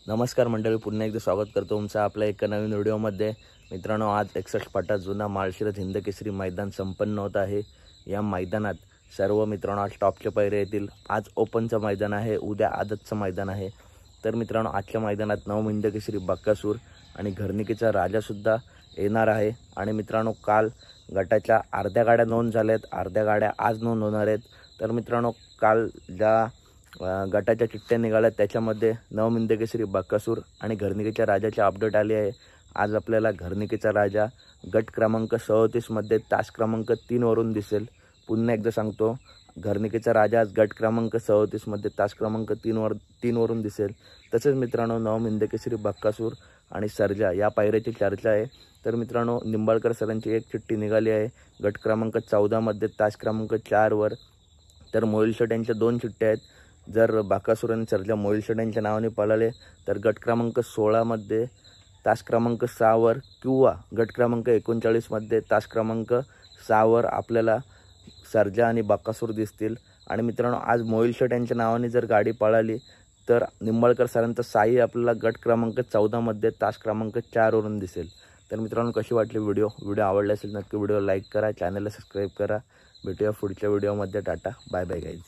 नमस्कार मंडळी, पुन्हा एकदा स्वागत करतो तुमचं आपल्या एका नवीन व्हिडिओमध्ये। मित्रांनो, आज 61 फाटा जुना माळशिरस हिंदकेसरी मैदान संपन्न होत आहे। या मैदानात सर्व मित्रांनो आज टॉपचे पैरे येतील। आज ओपनचं मैदान आहे, उद्या आदतचं मैदान आहे। तर मित्रांनो, आजच्या मैदानात नवम हिंदकेसरी बक्कासूर आणि घरनिकीचा राजासुद्धा येणार आहे। आणि मित्रांनो, काल गटाच्या अर्ध्या गाड्या नोंद झाल्यात, अर्ध्या गाड्या आज नोंद होणार आहेत। तर मित्रांनो, काल ज्या गटाच्या चिठ्ठ्या निघाल्या त्याच्यामध्ये नवम हिंदकेसरी बक्कासूर आणि घरनिकीच्या राजाची अपडेट आली आहे। आज आपल्याला घरनिकीचा राजा गट क्रमांक 37 मध्ये तास क्रमांक 3 वरून दिसेल। पुन्हा एकदा सांगतो, घरनिकीचा राजा आज गट क्रमांक 37 मध्ये तास क्रमांक 3 वरून दिसेल। तसेच मित्रांनो, नवम हिंदकेसरी बक्कासूर आणि सर्जा या पायऱ्याची चर्चा आहे। तर मित्रांनो, निंबाळकर सरांची एक चिठ्ठी निघाली आहे गट क्रमांक 14 मध्ये तास क्रमांक 4 वर। तर मोहिल शेट यांच्या 2 चिठ्ठ्या आहेत। जर बक्कासूर आणि सर्जा मोहिल शेट यांच्या नावाने पळाले तर गट क्रमांक 16 मध्ये तास क्रमांक 6 वर किंवा गट क्रमांक 39 मध्ये तास क्रमांक 6 वर आपल्याला सर्जा आणि बक्कासूर दिसतील। आणि मित्रांनो, आज मोहिल शेट यांच्या नावाने जर गाडी पळाली तर निंबाळकर सरांचा साई आपल्याला गट क्रमांक 14 मध्ये तास क्रमांक 4 वरून दिसेल। तर मित्रांनो, कशी वाटली व्हिडिओ आवडली असेल नक्की व्हिडिओ लाईक करा, चॅनलला सबस्क्राईब करा। भेटूया पुढच्या व्हिडिओमध्ये। Tata, bye bye guys.